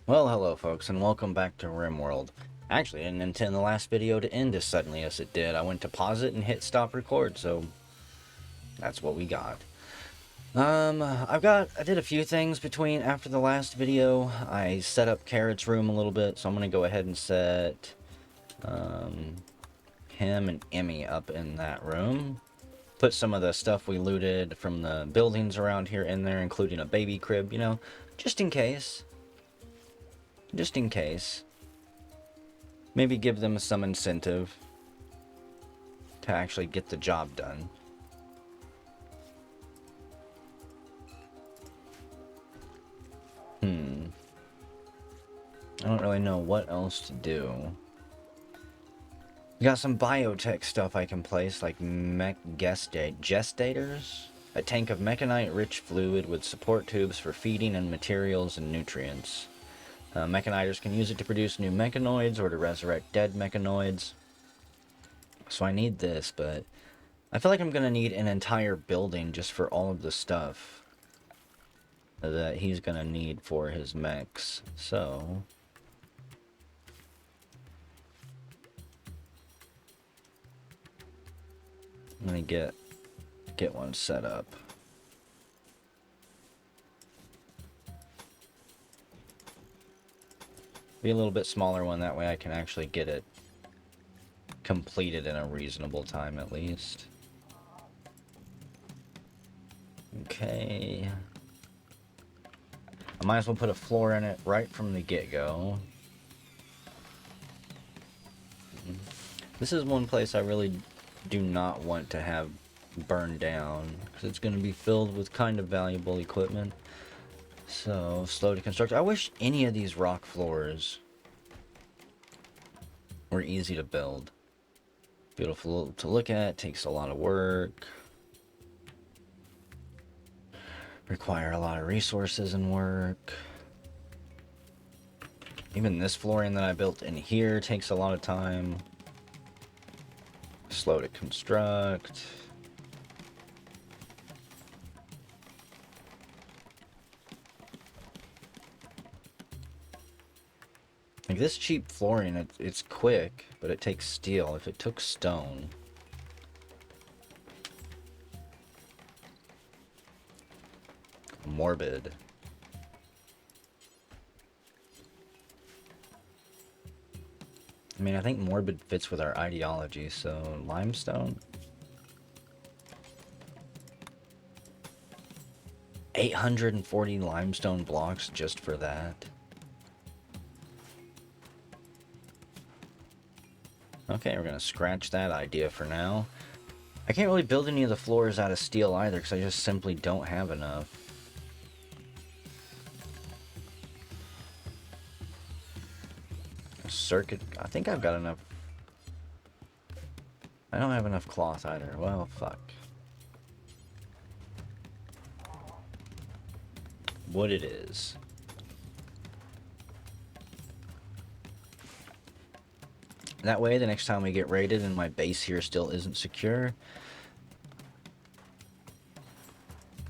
Well, hello folks, and welcome back to Rimworld. Actually, I didn't intend the last video to end as suddenly as it did. I went to pause it and hit stop record, so that's what we got. I did a few things after the last video. I set up Carrot's room a little bit, so I'm gonna go ahead and set, him and Emmy up in that room. Put some of the stuff we looted from the buildings around here in there, including a baby crib, just in case. Just in case. Maybe give them some incentive to actually get the job done. I don't really know what else to do. We got some biotech stuff I can place, like gestators. A tank of mechanite-rich fluid with support tubes for feeding and materials and nutrients. Mechanitors can use it to produce new mechanoids or to resurrect dead mechanoids. So I need this, but I feel like I'm going to need an entire building just for all of the stuff that he's going to need for his mechs. So I'm going to get one set up. Be a little bit smaller one, that way I can actually get it completed in a reasonable time at least. Okay. I might as well put a floor in it right from the get-go. This is one place I really do not want to have burned down, because it's going to be filled with kind of valuable equipment. So, slow to construct. I wish any of these rock floors were easy to build. Beautiful to look at, takes a lot of work. Require a lot of resources and work. Even this flooring that I built in here takes a lot of time. Slow to construct. Like this cheap flooring, it's quick, but it takes steel. If it took stone... Morbid. I mean, I think morbid fits with our ideology, so limestone? 840 limestone blocks just for that. Okay, we're gonna scratch that idea for now. I can't really build any of the floors out of steel either, because I just simply don't have enough. Circuit, I think I've got enough. I don't have enough cloth either. Well, fuck. What it is. That way, the next time we get raided and my base here still isn't secure,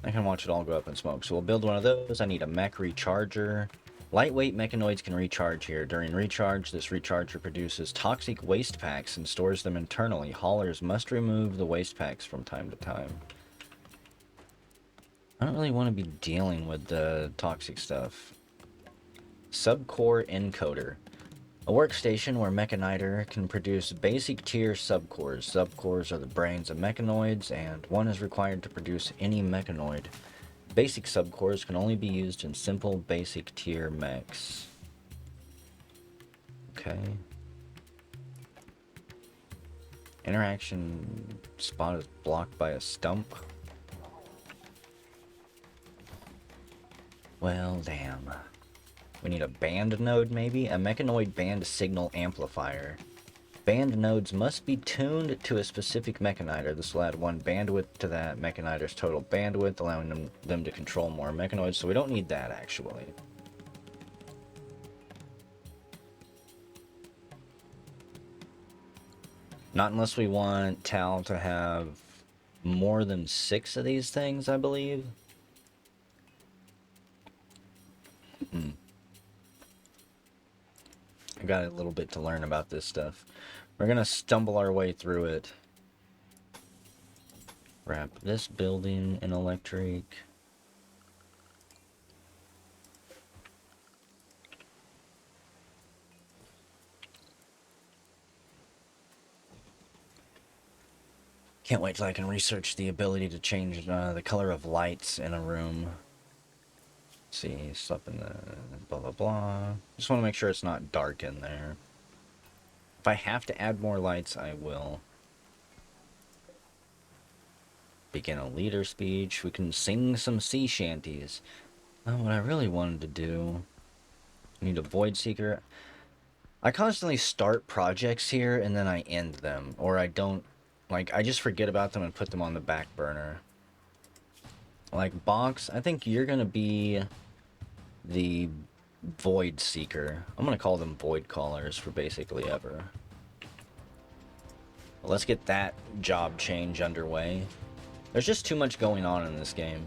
I can watch it all go up in smoke. So we'll build one of those. I need a mech recharger. Lightweight mechanoids can recharge here. During recharge, this recharger produces toxic waste packs and stores them internally. Haulers must remove the waste packs from time to time. I don't really want to be dealing with the toxic stuff. Subcore encoder. A workstation where Mechaniter can produce basic tier subcores. Subcores are the brains of mechanoids, and one is required to produce any mechanoid. Basic subcores can only be used in simple basic tier mechs. Okay. Interaction spot is blocked by a stump. Well, damn. We need a band node, maybe? A mechanoid band signal amplifier. Band nodes must be tuned to a specific mechaniter. This will add 1 bandwidth to that mechaniter's total bandwidth, allowing them to control more mechanoids, so we don't need that, actually. Not unless we want Tal to have more than 6 of these things, I believe. I got a little bit to learn about this stuff. We're gonna stumble our way through it. Wrap this building in electric. Can't wait till I can research the ability to change the color of lights in a room. Let's see, stuff in the blah blah blah. Just want to make sure it's not dark in there. If I have to add more lights, I will. Begin a leader speech. We can sing some sea shanties. Oh, what I really wanted to do. I need a void seeker. I constantly start projects here and then I end them, or I don't. Like, I just forget about them and put them on the back burner. Like, Box, I think you're gonna be the Void Seeker. I'm gonna call them Void Callers for basically ever. Well, let's get that job change underway. There's just too much going on in this game.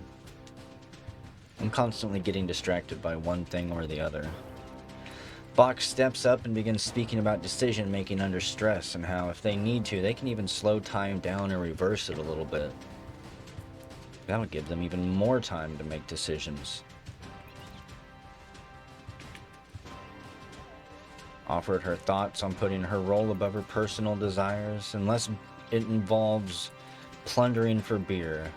I'm constantly getting distracted by one thing or the other. Box steps up and begins speaking about decision making under stress and how if they need to, they can even slow time down or reverse it a little bit. That'll give them even more time to make decisions. Offered her thoughts on putting her role above her personal desires, unless it involves plundering for beer.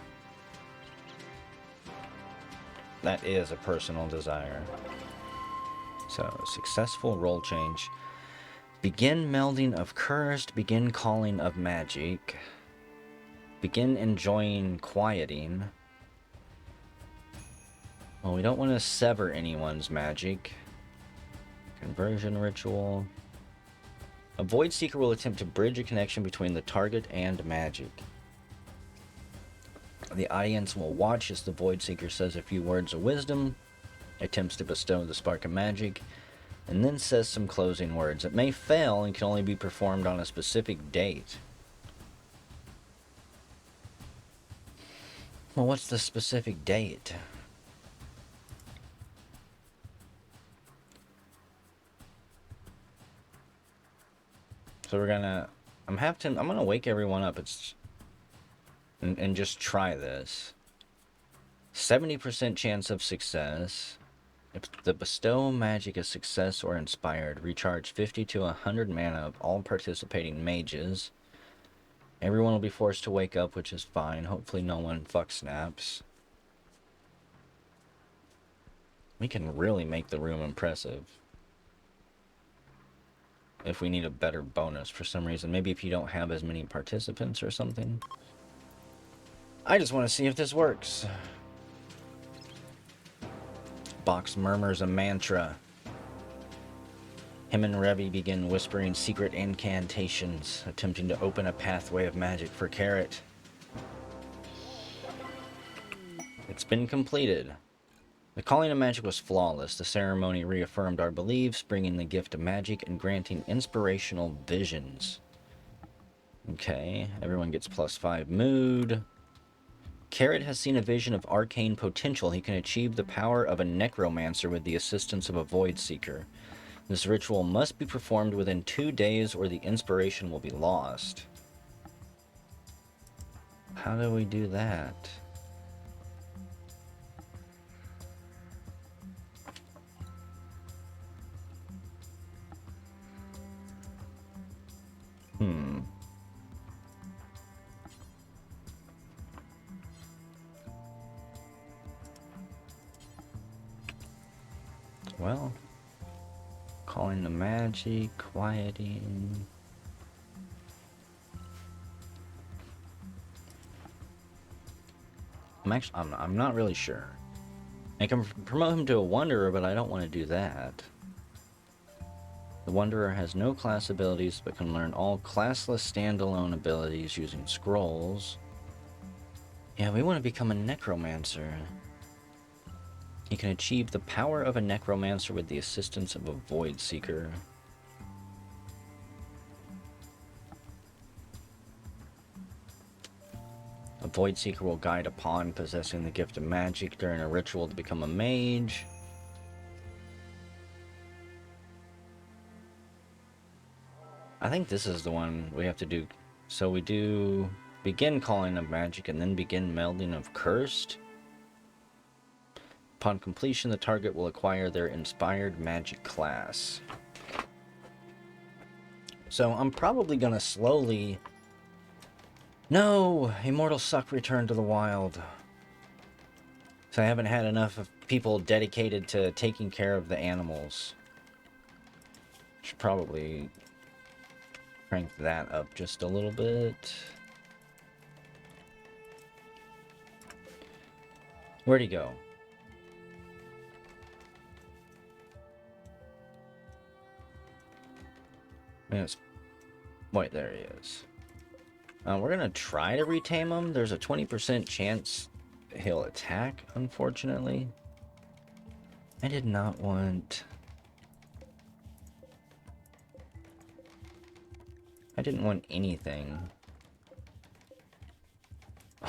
That is a personal desire. So, successful role change. Begin melding of cursed, begin calling of magic. Begin enjoying quieting. Well, we don't want to sever anyone's magic. Conversion ritual. A Void Seeker will attempt to bridge a connection between the target and magic. The audience will watch as the Void Seeker says a few words of wisdom, attempts to bestow the spark of magic, and then says some closing words. It may fail and can only be performed on a specific date. Well, what's the specific date? So we're gonna... I'm gonna wake everyone up. And just try this. 70% chance of success. If the bestow magic is success or inspired, recharge 50 to 100 mana of all participating mages. Everyone will be forced to wake up, which is fine. Hopefully no one fuck snaps. We can really make the room impressive. If we need a better bonus for some reason. Maybe if you don't have as many participants or something. I just want to see if this works. Box murmurs a mantra. Him and Revy begin whispering secret incantations, attempting to open a pathway of magic for Carrot. It's been completed. The calling of magic was flawless. The ceremony reaffirmed our beliefs, bringing the gift of magic and granting inspirational visions. Okay, everyone gets +5 mood. Carrot has seen a vision of arcane potential. He can achieve the power of a necromancer with the assistance of a void seeker. This ritual must be performed within 2 days or the inspiration will be lost. How do we do that? Well, calling the magic, quieting. I'm not really sure. I can promote him to a wanderer, but I don't want to do that. The wanderer has no class abilities, but can learn all classless standalone abilities using scrolls. Yeah, we want to become a necromancer. He can achieve the power of a necromancer with the assistance of a void seeker. A void seeker will guide a pawn possessing the gift of magic during a ritual to become a mage. I think this is the one we have to do. So we do begin calling of magic and then begin melding of cursed. Upon completion, the target will acquire their inspired magic class. So I'm probably gonna slowly... No! Immortal Suck returned to the wild. So I haven't had enough of people dedicated to taking care of the animals. Should probably crank that up just a little bit. Where'd he go? Wait, there he is. We're gonna try to retame him. There's a 20% chance he'll attack, unfortunately. I did not want... I didn't want anything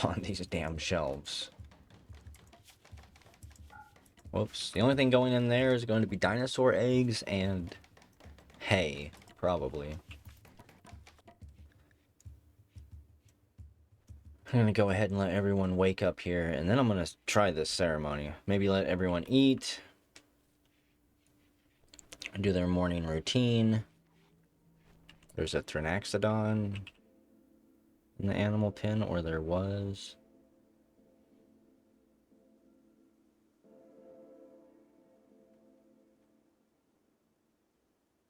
on these damn shelves. Whoops. The only thing going in there is going to be dinosaur eggs and hay, probably. I'm gonna go ahead and let everyone wake up here, and then I'm gonna try this ceremony. Maybe let everyone eat, and do their morning routine. There's a Thrinaxodon in the animal pen, or there was.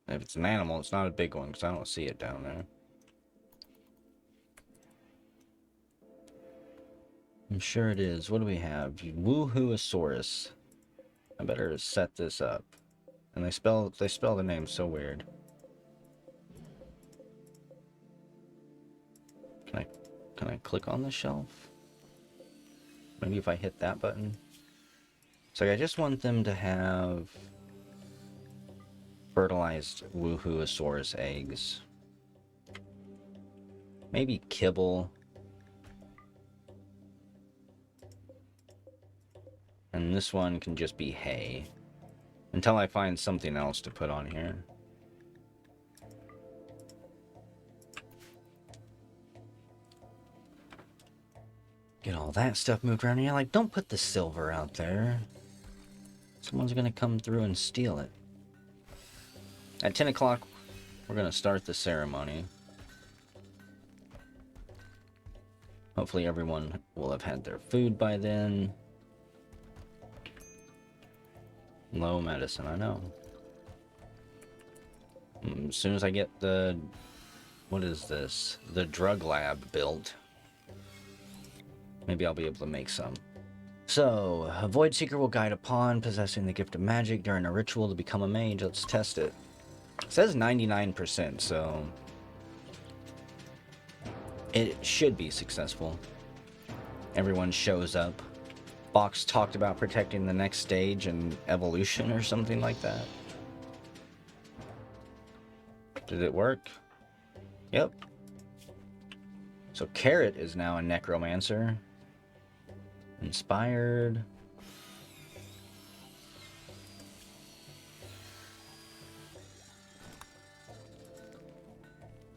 If it's an animal, it's not a big one, because I don't see it down there. I'm sure it is. What do we have? Woohoosaurus. I better set this up. And they spell the name so weird. Can I click on the shelf? Maybe if I hit that button. So I just want them to have fertilized Woohoosaurus eggs. Maybe kibble. And this one can just be hay. Until I find something else to put on here. Get all that stuff moved around here. Like, don't put the silver out there. Someone's gonna come through and steal it. At 10 o'clock, we're gonna start the ceremony. Hopefully everyone will have had their food by then. Low medicine, I know. As soon as I get the... What is this? The drug lab built. Maybe I'll be able to make some. So, a Void Seeker will guide a pawn possessing the gift of magic during a ritual to become a mage. Let's test it. It says 99%, so... It should be successful. Everyone shows up. Box talked about protecting the next stage and evolution or something like that. Did it work? Yep. So Carrot is now a Necromancer. Inspired.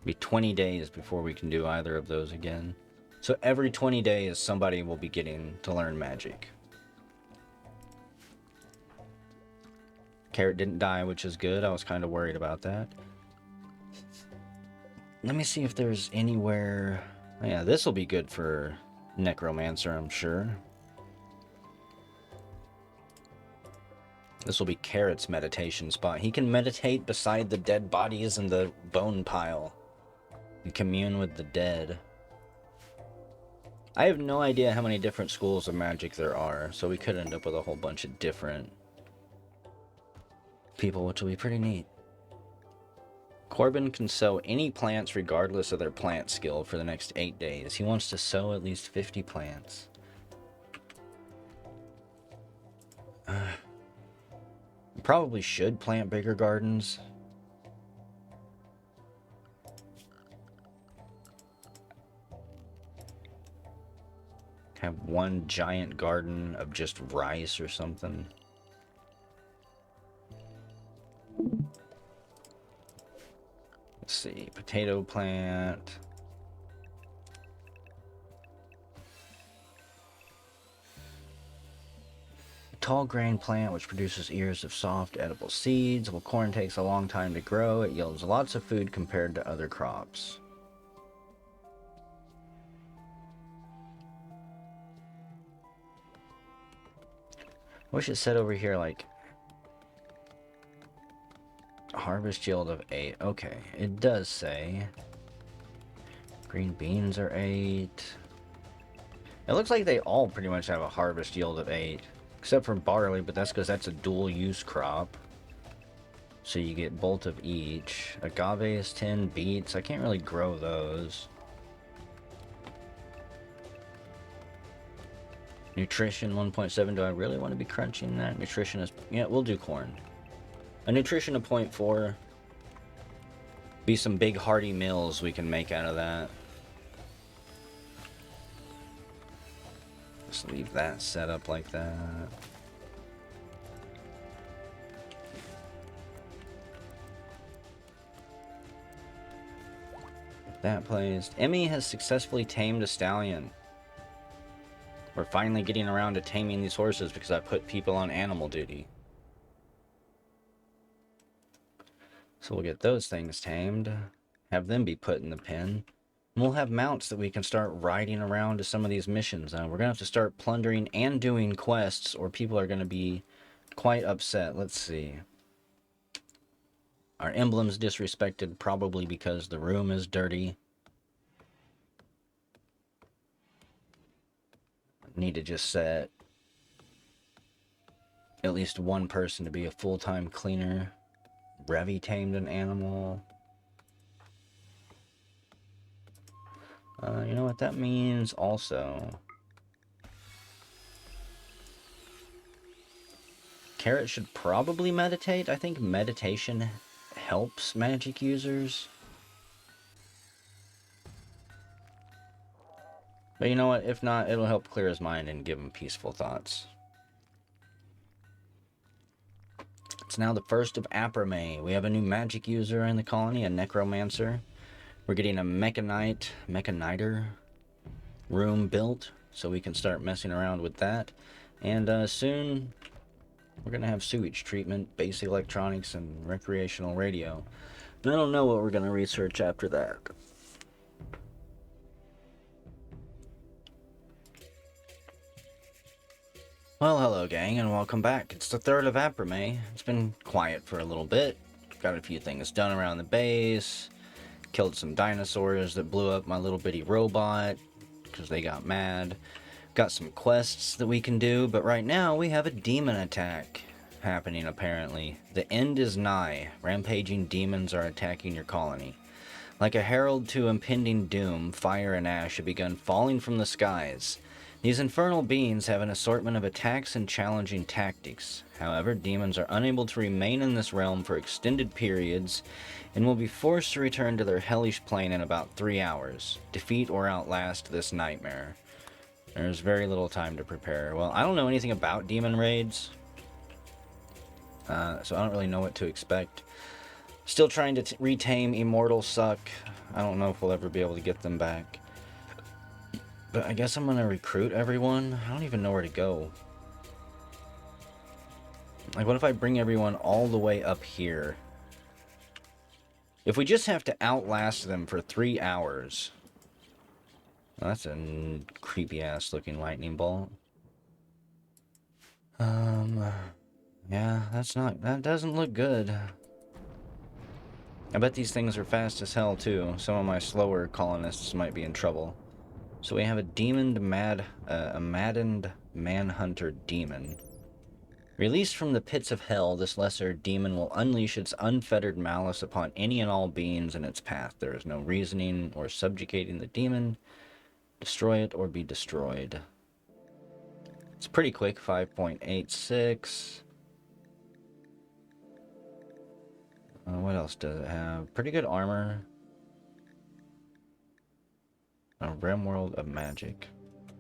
Be 20 days before we can do either of those again. So every 20 days, somebody will be getting to learn magic. Carrot didn't die, which is good. I was kind of worried about that. Let me see if there's anywhere... Yeah, this will be good for Necromancer, I'm sure. This will be Carrot's meditation spot. He can meditate beside the dead bodies in the bone pile. And commune with the dead. I have no idea how many different schools of magic there are, so we could end up with a whole bunch of different people, which will be pretty neat. Corbin can sow any plants regardless of their plant skill for the next 8 days. He wants to sow at least 50 plants. Probably should plant bigger gardens. Have one giant garden of just rice or something. see. Potato plant. Tall grain plant which produces ears of soft edible seeds. While corn takes a long time to grow, it yields lots of food compared to other crops. I wish it said over here like harvest yield of 8. Okay, it does say. Green beans are 8. It looks like they all pretty much have a harvest yield of 8. Except for barley, but that's because that's a dual use crop. So you get both of each. Agave is 10, beets. I can't really grow those. Nutrition 1.7. Do I really want to be crunching that? Nutrition is... yeah, we'll do corn. A nutrition of 0.4. Be some big hearty meals we can make out of that. Just leave that set up like that. That placed. Emmy has successfully tamed a stallion. We're finally getting around to taming these horses because I put people on animal duty. So we'll get those things tamed. Have them be put in the pen. And we'll have mounts that we can start riding around to some of these missions. We're going to have to start plundering and doing quests or people are going to be quite upset. Let's see. Our emblem's disrespected probably because the room is dirty. Need to just set at least one person to be a full-time cleaner. Revy tamed an animal. You know what that means also? Carrot should probably meditate. I think meditation helps magic users. But you know what? If not, it'll help clear his mind and give him peaceful thoughts. It's now the 1st of April. We have a new magic user in the colony, a Necromancer. We're getting a Mechaniter room built, so we can start messing around with that. And soon, we're going to have sewage treatment, basic electronics, and recreational radio. And I don't know what we're going to research after that. Well, hello gang, and welcome back. It's the 3rd of April. It's been quiet for a little bit. Got a few things done around the base. Killed some dinosaurs that blew up my little bitty robot because they got mad. Got some quests that we can do, but right now we have a demon attack happening apparently. The end is nigh. Rampaging demons are attacking your colony. Like a herald to impending doom, fire and ash have begun falling from the skies. These infernal beings have an assortment of attacks and challenging tactics. However, demons are unable to remain in this realm for extended periods and will be forced to return to their hellish plane in about 3 hours. Defeat or outlast this nightmare. There's very little time to prepare. Well, I don't know anything about demon raids, so I don't really know what to expect. Still trying to retame Immortal Suck. I don't know if we'll ever be able to get them back. But I guess I'm gonna recruit everyone. I don't even know where to go. Like, what if I bring everyone all the way up here? If we just have to outlast them for 3 hours. Well, that's a creepy ass looking lightning bolt. Yeah, that doesn't look good. I bet these things are fast as hell too. Some of my slower colonists might be in trouble. So we have a maddened manhunter demon. Released from the pits of hell, this lesser demon will unleash its unfettered malice upon any and all beings in its path. There is no reasoning or subjugating the demon. Destroy it or be destroyed. It's pretty quick, 5.86. What else does it have? Pretty good armor. A Rimworld of magic.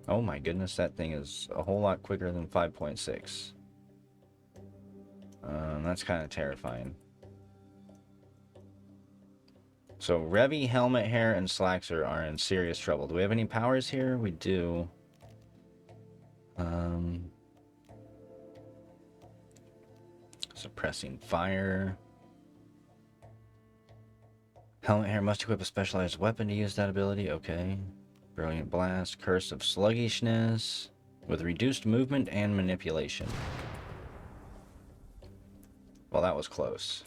Oh my goodness, that thing is a whole lot quicker than 5.6. That's kind of terrifying. So Revy, Helmet Hair, and Slaxer are in serious trouble. Do we have any powers here? We do. Suppressing fire. Helmet Hair must equip a specialized weapon to use that ability. Okay. Brilliant Blast. Curse of Sluggishness. With reduced movement and manipulation. Well, that was close.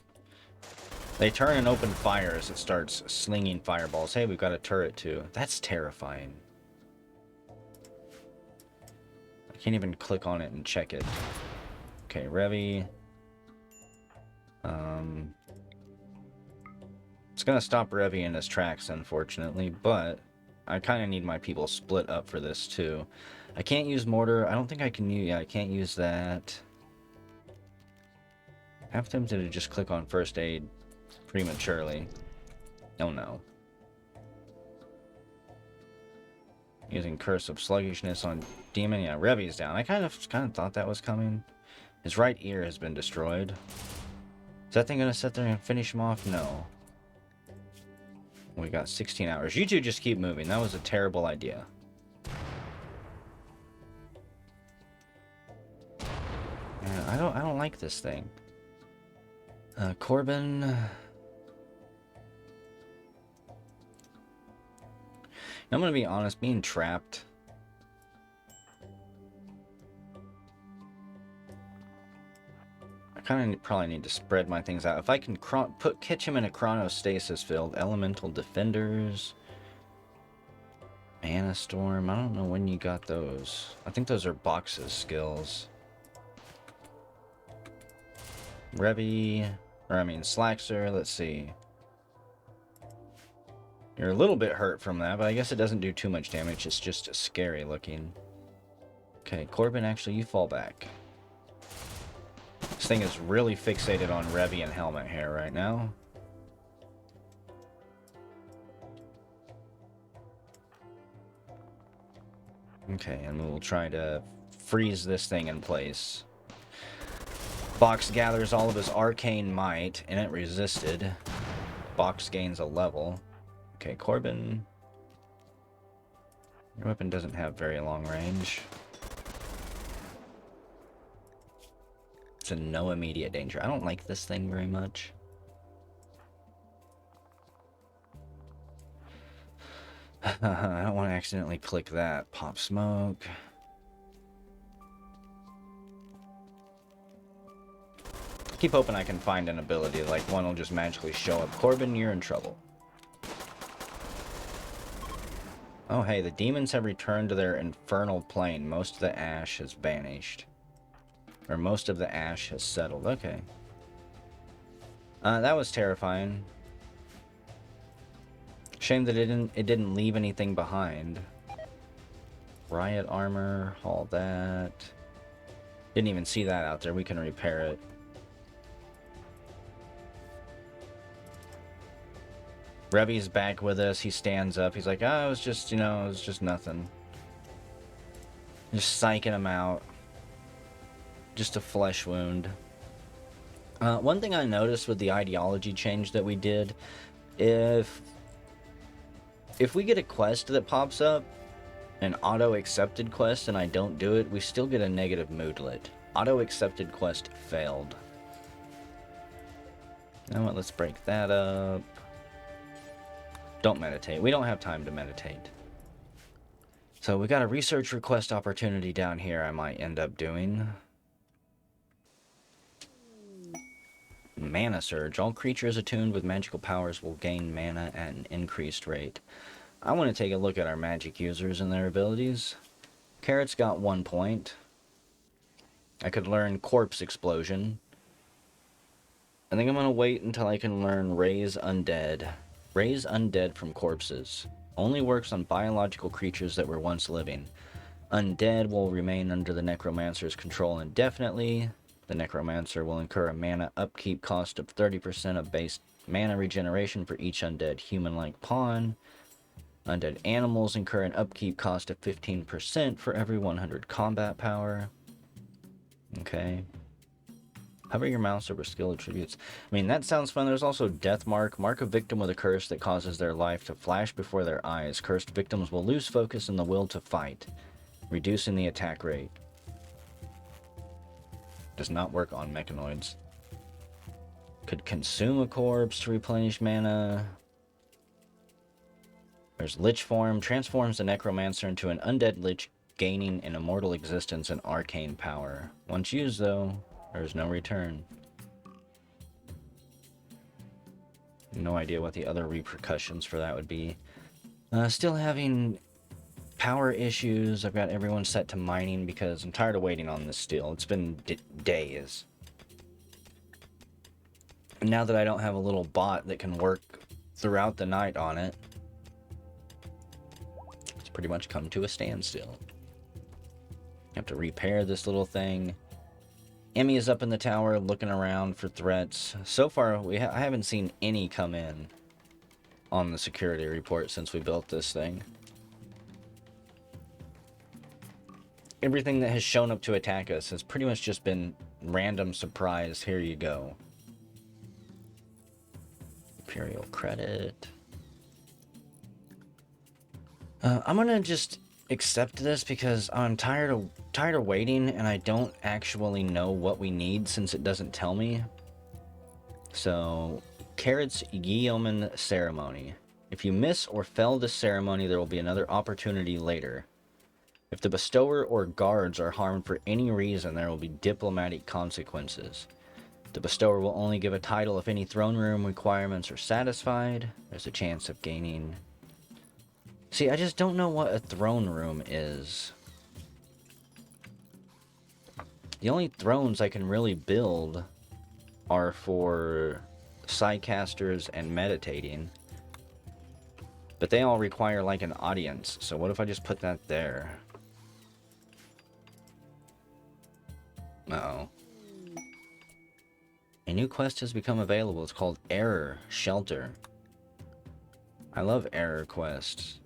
They turn and open fire as it starts slinging fireballs. Hey, we've got a turret too. That's terrifying. I can't even click on it and check it. Okay, Revy. It's gonna stop Revy in his tracks, unfortunately, but I kind of need my people split up for this too. I can't use mortar. I don't think I can use... Yeah, I can't use that. Half tempted to just click on first aid prematurely. Oh no. Using Curse of Sluggishness on Demon. Yeah, Revy's down. I kind of thought that was coming. His right ear has been destroyed. Is that thing gonna sit there and finish him off? No. We got 16 hours. You two just keep moving. That was a terrible idea. Yeah, I don't like this thing. Corbin. I'm gonna be honest, being trapped. I kind of probably need to spread my things out. If I can catch him in a chronostasis field, elemental defenders, mana storm. I don't know when you got those. I think those are boxes skills. Revy, or I mean Slaxer. Let's see. You're a little bit hurt from that, but I guess it doesn't do too much damage. It's just scary looking. Okay, Corbin, actually, you fall back. This thing is really fixated on Revy and Helmet Hair right now. Okay, and we'll try to freeze this thing in place. Box gathers all of his arcane might, and it resisted. Box gains a level. Okay, Corbin. Your weapon doesn't have very long range. It's in no immediate danger. I don't like this thing very much. I don't want to accidentally click that. Pop smoke. Keep hoping I can find an ability, like one will just magically show up. Corbin, you're in trouble. Oh, hey, the demons have returned to their infernal plane. Most of the ash has vanished. Or most of the ash has settled. Okay. That was terrifying. Shame that it didn't leave anything behind. Riot armor, haul that. Didn't even see that out there. We can repair it. Revy's back with us. He stands up. He's like, oh, it was just, you know, it was just nothing. Just psyching him out. Just a flesh wound. One thing I noticed with the ideology change that we did, if we get a quest that pops up, an auto-accepted quest, and I don't do it, we still get a negative moodlet. Auto-accepted quest failed. You know what, let's break that up. Don't meditate. We don't have time to meditate. So we got a research request opportunity down here I might end up doing. Mana Surge. All creatures attuned with magical powers will gain mana at an increased rate. I want to take a look at our magic users and their abilities. Carrot's got 1 point. I could learn Corpse Explosion. I think I'm going to wait until I can learn Raise Undead. Raise Undead from corpses. Only works on biological creatures that were once living. Undead will remain under the Necromancer's control indefinitely. The Necromancer will incur a mana upkeep cost of 30% of base mana regeneration for each undead human-like pawn. Undead animals incur an upkeep cost of 15% for every 100 combat power. Okay. Hover your mouse over skill attributes. I mean, that sounds fun. There's also Death Mark. Mark a victim with a curse that causes their life to flash before their eyes. Cursed victims will lose focus and the will to fight, reducing the attack rate. Does not work on mechanoids. Could consume a corpse to replenish mana. There's Lich Form. Transforms the Necromancer into an undead lich, gaining an immortal existence and arcane power. Once used, though, there's no return. No idea what the other repercussions for that would be. Still having power issues. I've got everyone set to mining because I'm tired of waiting on this still. It's been days. And now that I don't have a little bot that can work throughout the night on it, it's pretty much come to a standstill. Have to repair this little thing. Emmy is up in the tower looking around for threats. So far, I haven't seen any come in on the security report since we built this thing. Everything that has shown up to attack us has pretty much just been random surprise. Here you go. Imperial credit. I'm gonna just accept this because I'm tired of waiting and I don't actually know what we need since it doesn't tell me. So, Carrot's Yeoman Ceremony. If you miss or fail this ceremony, there will be another opportunity later. If the bestower or guards are harmed for any reason, there will be diplomatic consequences. The bestower will only give a title if any throne room requirements are satisfied. There's a chance of gaining... See, I just don't know what a throne room is. The only thrones I can really build are for sidecasters and meditating. But they all require like an audience. So what if I just put that there? Uh-oh. A new quest has become available. It's called Error Shelter. I love error quests.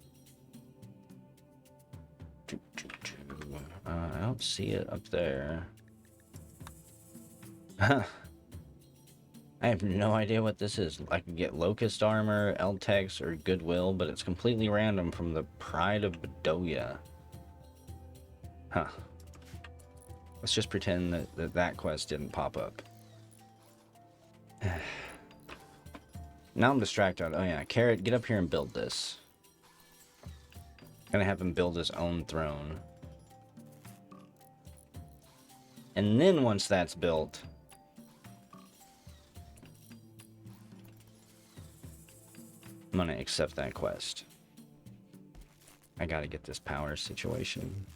I don't see it up there. I have no idea what this is. I can get Locust Armor, Eltex, or Goodwill, but it's completely random from the Pride of Bedoya. Huh. Let's just pretend that quest didn't pop up. Now I'm distracted. Oh yeah, Carrot, get up here and build this. Gonna have him build his own throne. And then once that's built, I'm gonna accept that quest. I gotta get this power situation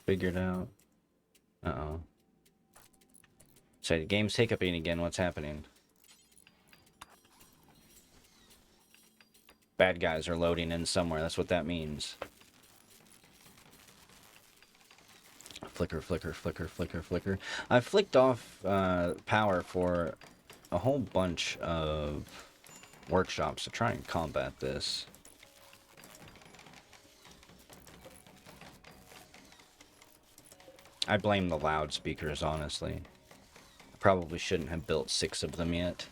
figured out. Uh-oh. So the game's hiccuping again. What's happening? Bad guys are loading in somewhere. That's what that means. Flicker, flicker, flicker, flicker, flicker. I've flicked off power for a whole bunch of workshops to try and combat this. I blame the loudspeakers, honestly. I probably shouldn't have built 6 of them yet.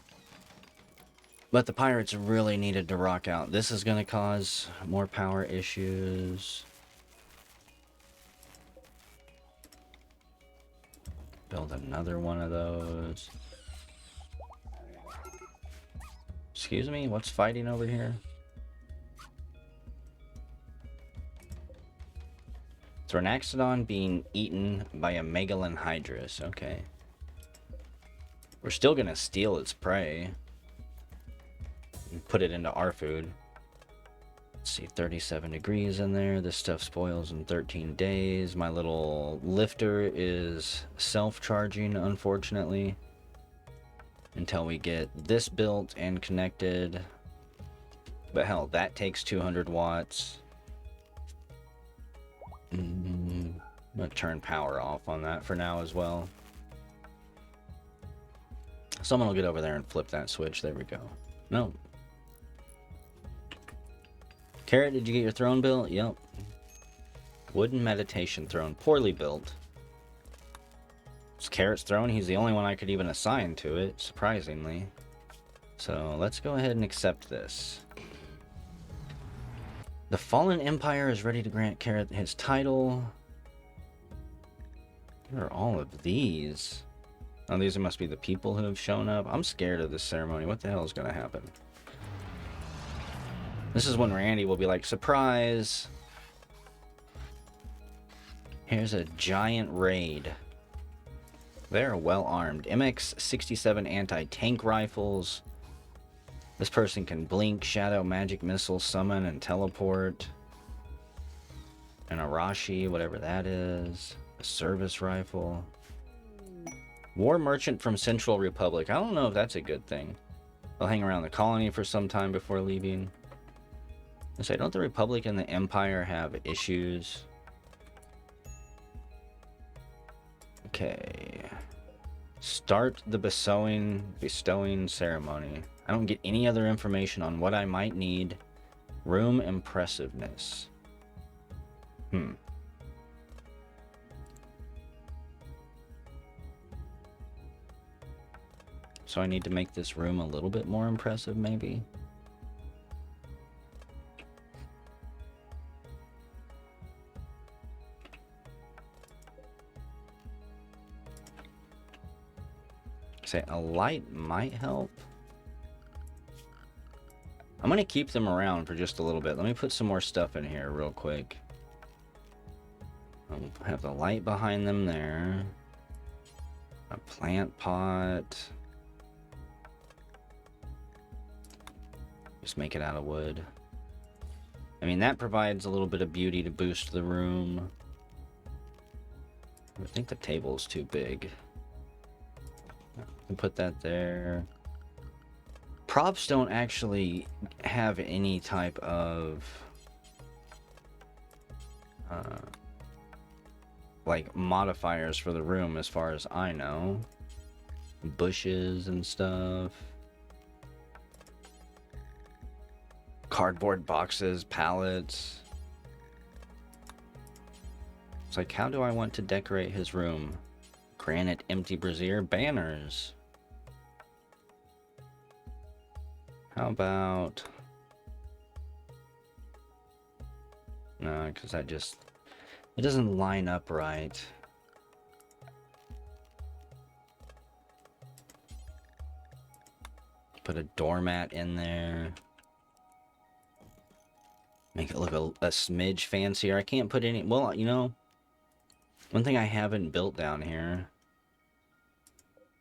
But the pirates really needed to rock out. This is going to cause more power issues. Build another one of those. Excuse me? What's fighting over here? Thronaxodon being eaten by a Megalanhydrus. Okay. We're still going to steal its prey. And put it into our food. Let's see, 37 degrees in there. This stuff spoils in 13 days. My little lifter is self-charging, unfortunately. Until we get this built and connected. But hell, that takes 200 watts. I'm going to turn power off on that for now as well. Someone will get over there and flip that switch. There we go. No. Carrot, did you get your throne built? Yep. Wooden meditation throne. Poorly built. It's Carrot's throne. He's the only one I could even assign to it, surprisingly. So let's go ahead and accept this. The Fallen Empire is ready to grant Carrot his title. What are all of these? Oh, these must be the people who have shown up. I'm scared of this ceremony. What the hell is going to happen? This is when Randy will be like, surprise! Here's a giant raid. They're well armed. MX-67 anti-tank rifles. This person can blink, shadow, magic missile, summon, and teleport. An Arashi, whatever that is. A service rifle. War merchant from Central Republic. I don't know if that's a good thing. They'll hang around the colony for some time before leaving. I say, don't the Republic and the Empire have issues? Okay. Start the bestowing ceremony. I don't get any other information on what I might need. Room impressiveness. So I need to make this room a little bit more impressive, maybe? Say a light might help. I'm gonna keep them around for just a little bit. Let me put some more stuff in here real quick. I'll have the light behind them there. A plant pot. Just make it out of wood. I mean, that provides a little bit of beauty to boost the room. I think the table's too big. I can put that there. Props don't actually have any type of like modifiers for the room as far as I know. Bushes and stuff. Cardboard boxes, pallets. It's like, how do I want to decorate his room? Granite empty brazier, banners. How about... No, because that just... It doesn't line up right. Put a doormat in there. Make it look a smidge fancier. I can't put any... Well, you know... One thing I haven't built down here...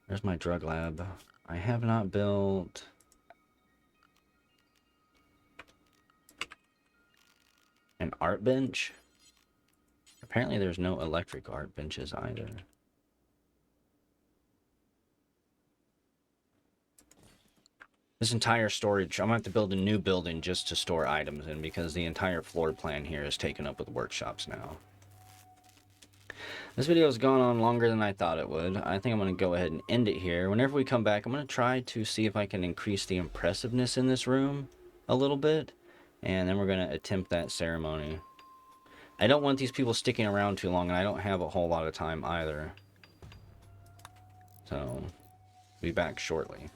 There's my drug lab. I have not built... An art bench? Apparently there's no electric art benches either. This entire storage, I'm going to have to build a new building just to store items in because the entire floor plan here is taken up with workshops now. This video has gone on longer than I thought it would. I think I'm going to go ahead and end it here. Whenever we come back, I'm going to try to see if I can increase the impressiveness in this room a little bit. And then we're going to attempt that ceremony. I don't want these people sticking around too long, and I don't have a whole lot of time either. So, be back shortly.